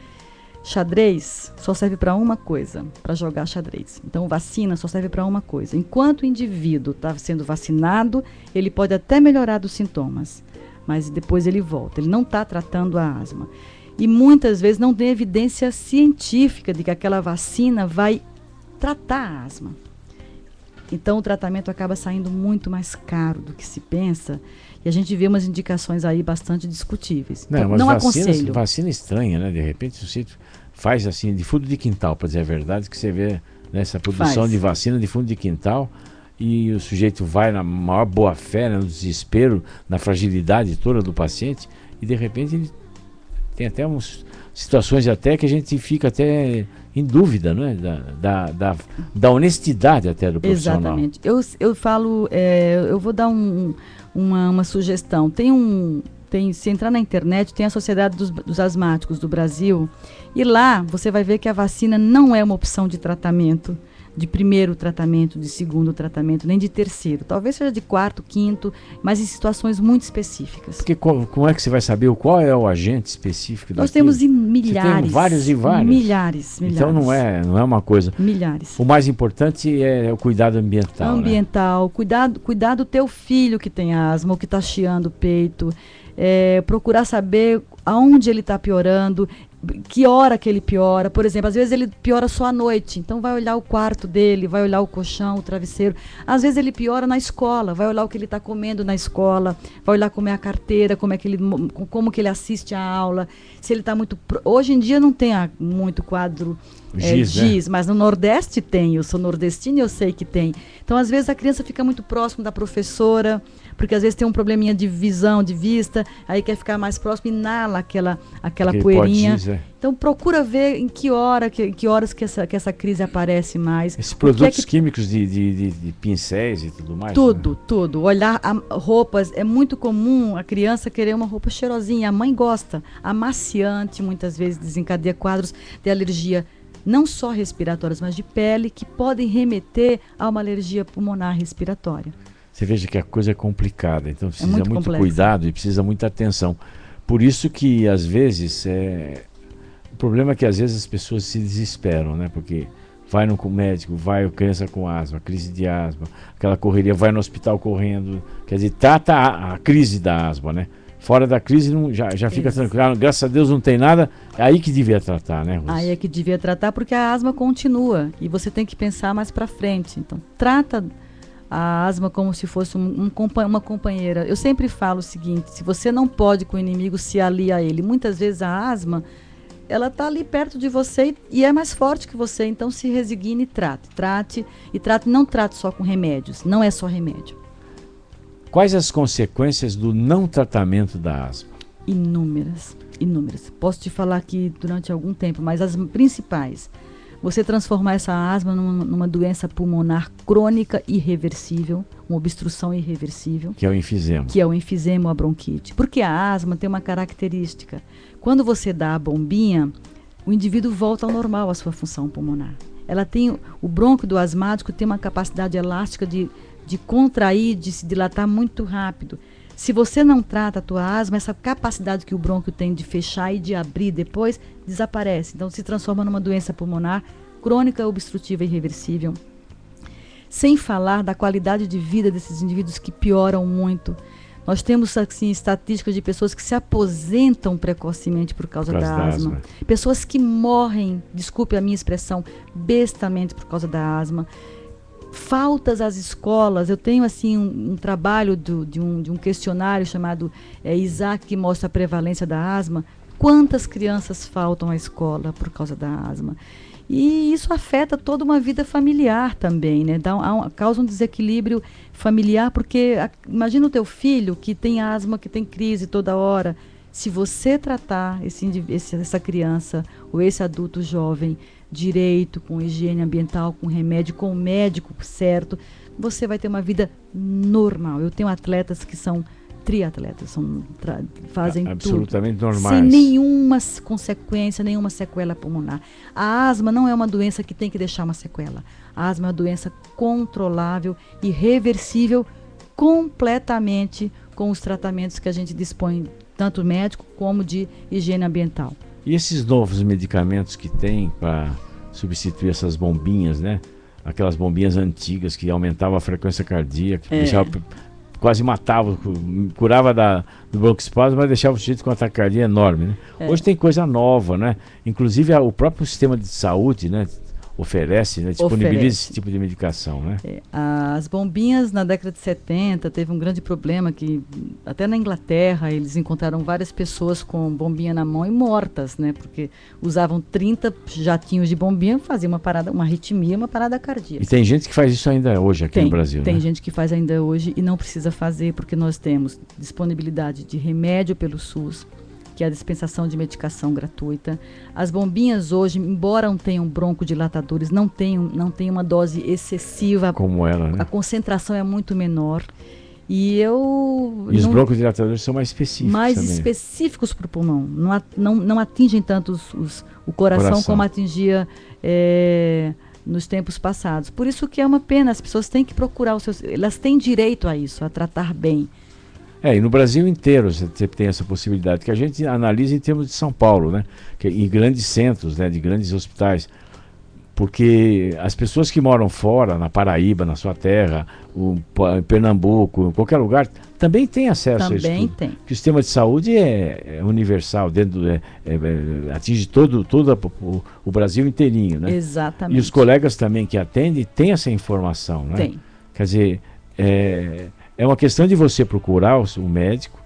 xadrez só serve para uma coisa, para jogar xadrez. Então, vacina só serve para uma coisa. Enquanto o indivíduo está sendo vacinado, ele pode até melhorar dos sintomas, mas depois ele volta. Ele não está tratando a asma. E muitas vezes não tem evidência científica de que aquela vacina vai tratar a asma. Então o tratamento acaba saindo muito mais caro do que se pensa e a gente vê umas indicações aí bastante discutíveis. Então, não aconselho. Vacina estranha, né? De repente o sítio faz assim, de fundo de quintal, para dizer a verdade, que você vê nessa produção de vacina de fundo de quintal e o sujeito vai na maior boa-fé, né, no desespero, na fragilidade toda do paciente e de repente ele tem até umas situações até que a gente fica até em dúvida, não é? Da honestidade até do profissional. Exatamente. Eu falo, eu vou dar uma sugestão. Se entrar na internet, tem a Sociedade dos Asmáticos do Brasil e lá você vai ver que a vacina não é uma opção de tratamento, de primeiro tratamento, de segundo tratamento, nem de terceiro. Talvez seja de quarto, quinto, mas em situações muito específicas. Porque como é que você vai saber qual é o agente específico daquilo? Nós temos milhares. Tem vários e vários. Milhares. Então não é uma coisa. Milhares. O mais importante é o cuidado ambiental. Ambiental, né? Cuidar do teu filho que tem asma ou que está chiando o peito. Procurar saber aonde ele está piorando, que hora que ele piora. Por exemplo, às vezes ele piora só à noite, então vai olhar o quarto dele, vai olhar o colchão, o travesseiro. Às vezes ele piora na escola, vai olhar o que ele está comendo na escola, vai olhar como é a carteira, como que ele assiste a aula, se ele está muito... Hoje em dia não tem muito quadro GIS, né? Mas no Nordeste tem, eu sou nordestina e eu sei que tem. Então às vezes a criança fica muito próximo da professora, porque às vezes tem um probleminha de visão, de vista, aí quer ficar mais próximo, inala aquela poeirinha. Então procura ver em que horas que essa crise aparece mais. Esses produtos químicos de pincéis e tudo mais? Tudo. Olhar roupas, é muito comum a criança querer uma roupa cheirosinha, a mãe gosta. Amaciante muitas vezes desencadeia quadros de alergia, não só respiratórias, mas de pele, que podem remeter a uma alergia pulmonar respiratória. Você veja que a coisa é complicada, então precisa muito cuidado e precisa muita atenção. Por isso que, às vezes, o problema é que, às vezes, as pessoas se desesperam, né? Porque vai no médico, vai a criança com asma, crise de asma, aquela correria, vai no hospital correndo, quer dizer, trata a crise da asma, né? Fora da crise já fica tranquilo, graças a Deus não tem nada, é aí que devia tratar, né, Rose? Aí é que devia tratar, porque a asma continua e você tem que pensar mais para frente. Então, trata a asma como se fosse uma companheira. Eu sempre falo o seguinte: se você não pode com o inimigo, se alia a ele. Muitas vezes a asma, ela está ali perto de você e é mais forte que você, então se resigne e trate, não trate só com remédios, não é só remédio. Quais as consequências do não tratamento da asma? Inúmeras. Posso te falar aqui durante algum tempo, mas as principais: você transformar essa asma numa doença pulmonar crônica irreversível, uma obstrução irreversível. Que é o enfisema. Que é o enfisema ou a bronquite. Porque a asma tem uma característica. Quando você dá a bombinha, o indivíduo volta ao normal, a sua função pulmonar. O brônquio do asmático tem uma capacidade elástica de contrair, de se dilatar muito rápido. Se você não trata a tua asma, essa capacidade que o brônquio tem de fechar e de abrir depois, desaparece. Então se transforma numa doença pulmonar crônica, obstrutiva e irreversível. Sem falar da qualidade de vida desses indivíduos que pioram muito. Nós temos assim estatísticas de pessoas que se aposentam precocemente por causa da asma. Pessoas que morrem, desculpe a minha expressão, bestamente por causa da asma. Faltas às escolas. Eu tenho assim um trabalho de um questionário chamado ISAC, que mostra a prevalência da asma. Quantas crianças faltam à escola por causa da asma? E isso afeta toda uma vida familiar também, né? Causa um desequilíbrio familiar, porque imagina o teu filho que tem asma, que tem crise toda hora. Se você tratar essa criança ou esse adulto jovem direito, com higiene ambiental, com remédio, com o médico certo, você vai ter uma vida normal. Eu tenho atletas que são triatletas, fazem absolutamente tudo, normais, sem nenhuma consequência, nenhuma sequela pulmonar. A asma não é uma doença que tem que deixar uma sequela. A asma é uma doença controlável e reversível completamente com os tratamentos que a gente dispõe, tanto médico como de higiene ambiental. E esses novos medicamentos que tem para substituir essas bombinhas, né? Aquelas bombinhas antigas que aumentavam a frequência cardíaca, deixava, quase matava, curava do broncoespasmo, mas deixava o sujeito com uma taquicardia enorme, né? Hoje tem coisa nova, né? Inclusive o próprio sistema de saúde, né, oferece, né, disponibiliza esse tipo de medicação, né? As bombinhas na década de 70 teve um grande problema que até na Inglaterra eles encontraram várias pessoas com bombinha na mão e mortas, né? Porque usavam 30 jatinhos de bombinha, fazia uma arritmia, uma parada cardíaca. E tem gente que faz isso ainda hoje aqui no Brasil, tem né? gente que faz ainda hoje e não precisa fazer, porque nós temos disponibilidade de remédio pelo SUS, que é a dispensação de medicação gratuita. As bombinhas hoje, embora não tenham broncodilatadores, não tem uma dose excessiva. Como ela, né? A concentração é muito menor. E os broncodilatadores são mais específicos também. Específicos para o pulmão. Não atingem tanto o coração como atingia nos tempos passados. Por isso que é uma pena, as pessoas têm que procurar elas têm direito a isso, a tratar bem. E no Brasil inteiro você tem essa possibilidade, que a gente analisa em termos de São Paulo, né? Em grandes centros, né? De grandes hospitais. Porque as pessoas que moram fora, na Paraíba, na sua terra, em Pernambuco, em qualquer lugar, também têm acesso a isso. Também tem. Porque o sistema de saúde é universal, atinge todo o Brasil inteirinho, né? Exatamente. E os colegas também que atendem têm essa informação, né? Tem. Quer dizer, é uma questão de você procurar o médico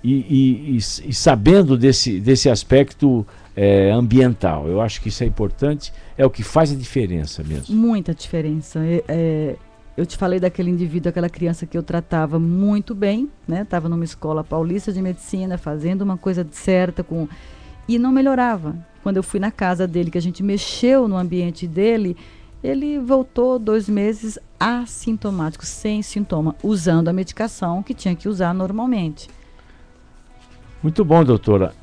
e sabendo desse aspecto ambiental. Eu acho que isso é importante, é o que faz a diferença mesmo. Muita diferença. Eu te falei daquele indivíduo, aquela criança que eu tratava muito bem, né? Estava numa escola paulista de medicina, fazendo uma coisa certa, e não melhorava. Quando eu fui na casa dele, que a gente mexeu no ambiente dele, ele voltou 2 meses assintomático, sem sintoma, usando a medicação que tinha que usar normalmente. Muito bom, doutora.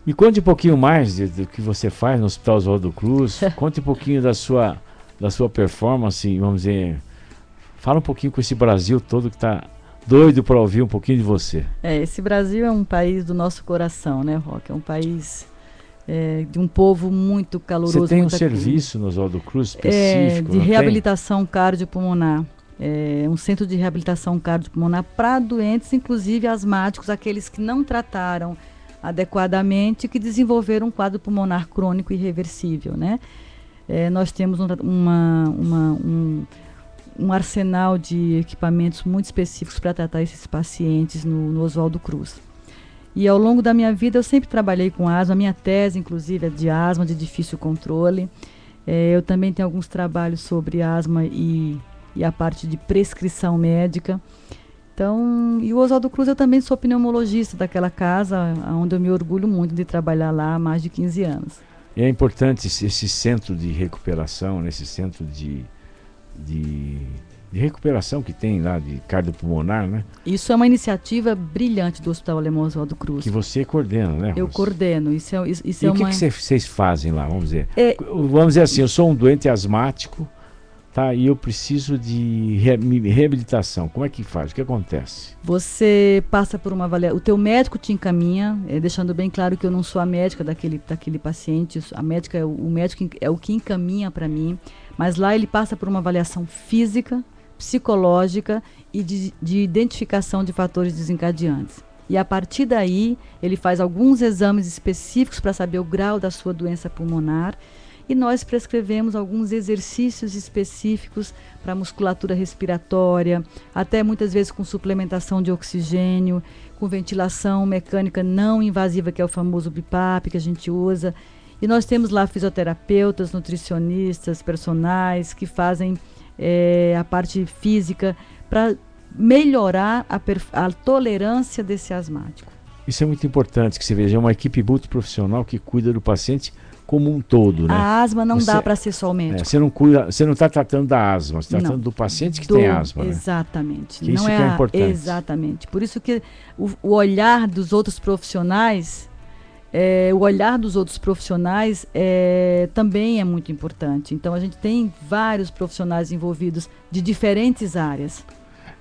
Me conte um pouquinho mais do que você faz no Hospital Oswaldo Cruz. Conte um pouquinho da sua performance, vamos dizer. Fala um pouquinho com esse Brasil todo que está doido para ouvir um pouquinho de você. Esse Brasil é um país do nosso coração, né, Roque? É um país de um povo muito caloroso. Você tem um serviço no Oswaldo Cruz específico? De reabilitação cardiopulmonar. Um centro de reabilitação cardiopulmonar para doentes, inclusive asmáticos, aqueles que não trataram adequadamente, que desenvolveram um quadro pulmonar crônico irreversível, né? Nós temos um arsenal de equipamentos muito específicos para tratar esses pacientes no Oswaldo Cruz. E ao longo da minha vida eu sempre trabalhei com asma, minha tese inclusive é de asma de difícil controle. Eu também tenho alguns trabalhos sobre asma e a parte de prescrição médica. Então, e o Oswaldo Cruz, eu também sou pneumologista daquela casa, onde eu me orgulho muito de trabalhar lá há mais de 15 anos. E é importante esse centro de recuperação, esse centro de recuperação que tem lá de cardiopulmonar, né? Isso é uma iniciativa brilhante do Hospital Alemão Oswaldo Cruz. Que você coordena, né, Rosa? Eu coordeno. Isso e o que vocês fazem lá, vamos dizer? Vamos dizer assim, eu sou um doente asmático, tá? E eu preciso de reabilitação. Como é que faz? O que acontece? Você passa por uma avaliação. O teu médico te encaminha, deixando bem claro que eu não sou a médica daquele paciente. O médico é o que encaminha para mim. Mas lá ele passa por uma avaliação física, psicológica e de identificação de fatores desencadeantes. E a partir daí, ele faz alguns exames específicos para saber o grau da sua doença pulmonar, e nós prescrevemos alguns exercícios específicos para musculatura respiratória, até muitas vezes com suplementação de oxigênio, com ventilação mecânica não invasiva, que é o famoso BiPAP que a gente usa. E nós temos lá fisioterapeutas, nutricionistas, personagens que fazem a parte física para melhorar a tolerância desse asmático. Isso é muito importante, que você veja, é uma equipe multiprofissional que cuida do paciente como um todo, né? A asma não dá para ser só o médico. Você não está tratando da asma, você está tratando do paciente que tem asma, né? Exatamente. Que isso que é importante. Exatamente. Por isso que o olhar dos outros profissionais, também é muito importante. Então a gente tem vários profissionais envolvidos de diferentes áreas.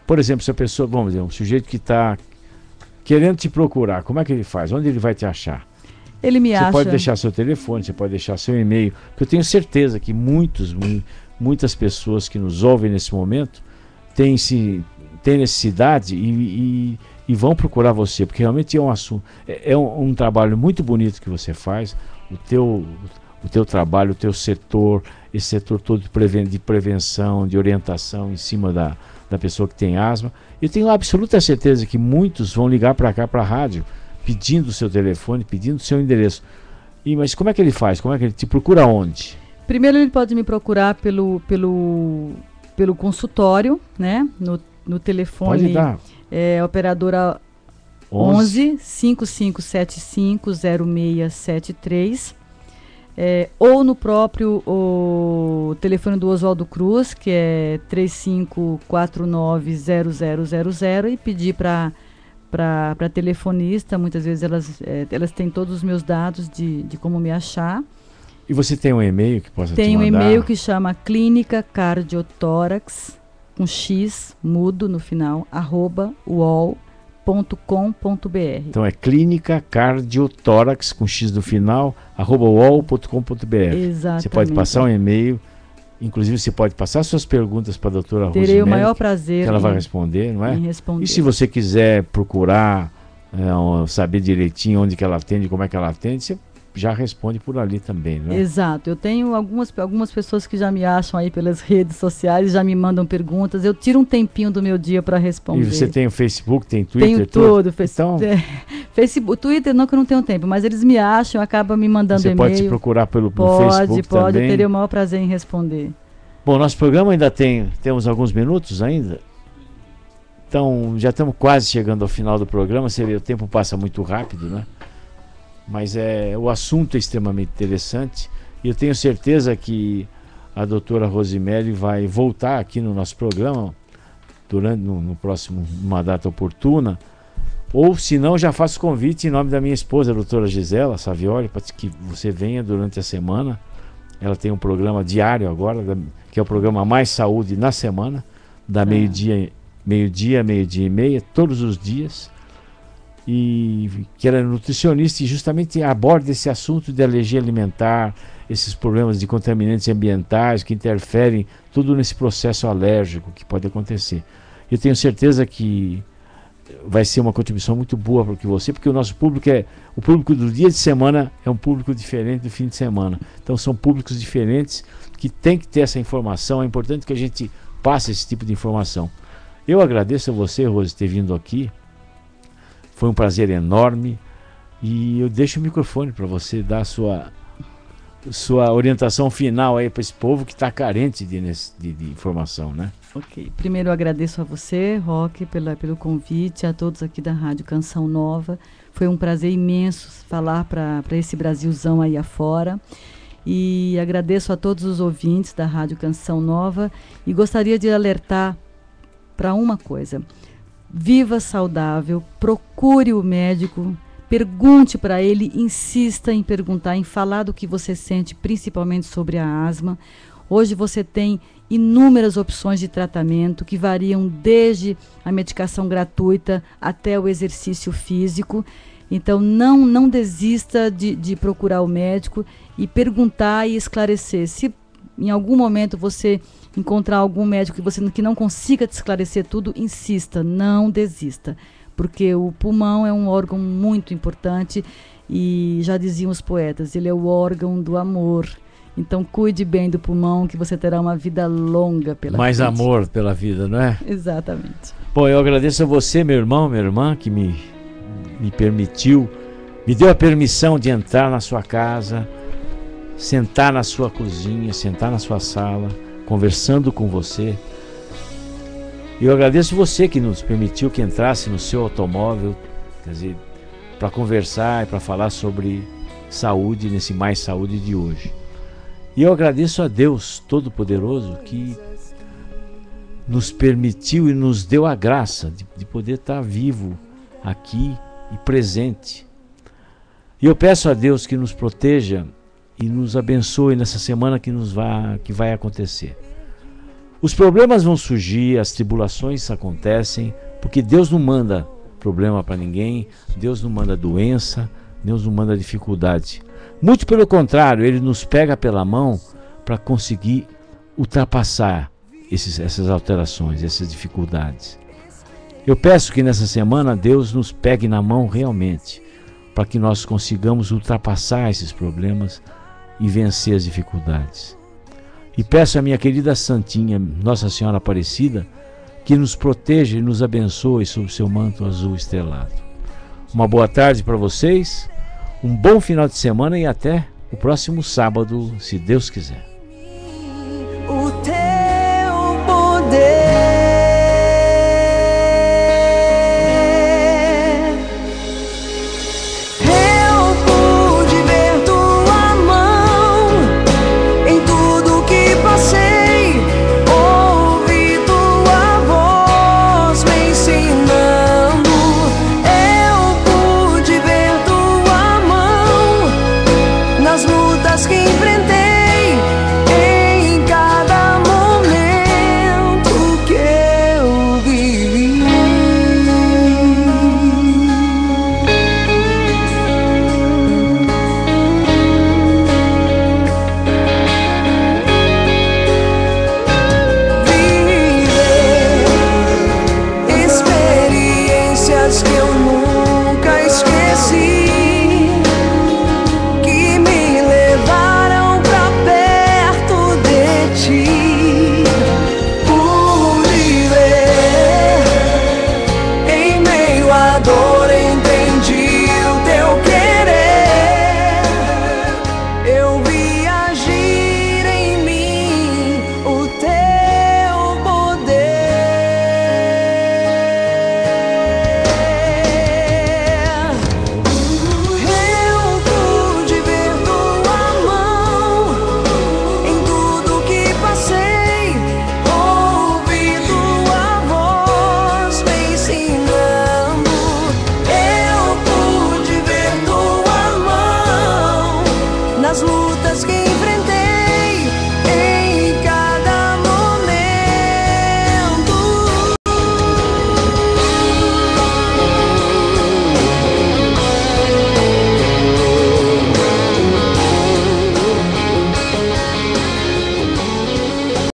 Por exemplo, se a pessoa, vamos dizer, um sujeito que está querendo te procurar, como é que ele faz? Onde ele vai te achar? Ele me acha. Você pode deixar seu telefone, você pode deixar seu e-mail, porque eu tenho certeza que muitas pessoas que nos ouvem nesse momento têm necessidade e vão procurar você, porque realmente é um assunto, é um trabalho muito bonito que você faz, o teu trabalho, o teu setor, esse setor todo de prevenção, de orientação em cima da pessoa que tem asma. Eu tenho absoluta certeza que muitos vão ligar para cá, para a rádio, pedindo o seu telefone, pedindo o seu endereço. Mas como é que ele faz? Como é que ele te procura onde? Primeiro ele pode me procurar pelo consultório, né? No telefone. Pode dar. Operadora 11 5575 0673. Ou no próprio telefone do Oswaldo Cruz, que é 35490000, e pedir para telefonista. Muitas vezes elas têm todos os meus dados de como me achar. E você tem um e-mail que possa te mandar? Tem um e-mail que chama Clínica Cardiotórax, com X, mudo no final, @uol.com.br. Então é Clínica Cardiotórax, com X no final, @uol.com.br. Exatamente. Você pode passar um e-mail, inclusive você pode passar suas perguntas para a doutora Rosemary. Terei o maior prazer que ela vai responder, não é? Em responder. E se você quiser procurar, saber direitinho onde que ela atende, como é que ela atende, você já responde por ali também, né? Exato. Eu tenho algumas pessoas que já me acham aí pelas redes sociais, já me mandam perguntas. Eu tiro um tempinho do meu dia para responder. E você tem o Facebook, tem Twitter? Tenho tudo. Então, Facebook, Twitter não, que eu não tenho tempo, mas eles me acham, acabam me mandando e-mail. Você pode se procurar no Facebook também. Pode, eu teria o maior prazer em responder. Bom, nosso programa ainda temos alguns minutos ainda. Então, já estamos quase chegando ao final do programa. Você vê, o tempo passa muito rápido, né? Mas o assunto é extremamente interessante e eu tenho certeza que a doutora Rosemary vai voltar aqui no nosso programa no próximo, numa data oportuna, ou se não, já faço convite em nome da minha esposa, a doutora Gisela Savioli, para que você venha durante a semana. Ela tem um programa diário agora, que é o programa Mais Saúde na Semana, da meio-dia e meia, todos os dias. E que ela é nutricionista e justamente aborda esse assunto de alergia alimentar, esses problemas de contaminantes ambientais que interferem tudo nesse processo alérgico que pode acontecer. Eu tenho certeza que vai ser uma contribuição muito boa para você, porque o nosso público o público do dia de semana é um público diferente do fim de semana. Então são públicos diferentes que tem que ter essa informação. É importante que a gente passe esse tipo de informação. Eu agradeço a você, Rose, ter vindo aqui. Foi um prazer enorme e eu deixo o microfone para você dar a sua orientação final aí para esse povo que está carente de informação, né? Ok. Primeiro eu agradeço a você, Roque, pelo convite, a todos aqui da Rádio Canção Nova. Foi um prazer imenso falar para esse Brasilzão aí afora. E agradeço a todos os ouvintes da Rádio Canção Nova e gostaria de alertar para uma coisa. Viva saudável, procure o médico, pergunte para ele, insista em perguntar, em falar do que você sente, principalmente sobre a asma. Hoje você tem inúmeras opções de tratamento que variam desde a medicação gratuita até o exercício físico. Então não desista de procurar o médico e perguntar e esclarecer. Se em algum momento você encontrar algum médico que não consiga te esclarecer tudo, insista, não desista. Porque o pulmão é um órgão muito importante e já diziam os poetas, ele é o órgão do amor. Então cuide bem do pulmão que você terá uma vida longa pela Mais frente. amor pela vida, não é? Exatamente. Bom, eu agradeço a você, meu irmão, minha irmã, que me permitiu, me deu a permissão de entrar na sua casa, sentar na sua cozinha, sentar na sua sala, conversando com você. Eu agradeço você que nos permitiu que entrasse no seu automóvel, quer dizer, para conversar e para falar sobre saúde nesse Mais Saúde de hoje. E eu agradeço a Deus Todo-Poderoso que nos permitiu e nos deu a graça de poder estar vivo aqui e presente. E eu peço a Deus que nos proteja e nos abençoe nessa semana que vai acontecer. Os problemas vão surgir, as tribulações acontecem, porque Deus não manda problema para ninguém, Deus não manda doença, Deus não manda dificuldade. Muito pelo contrário, Ele nos pega pela mão para conseguir ultrapassar essas alterações, essas dificuldades. Eu peço que nessa semana Deus nos pegue na mão realmente, para que nós consigamos ultrapassar esses problemas e vencer as dificuldades. E peço à minha querida Santinha, Nossa Senhora Aparecida, que nos proteja e nos abençoe sob o seu manto azul estrelado. Uma boa tarde para vocês, um bom final de semana e até o próximo sábado, se Deus quiser.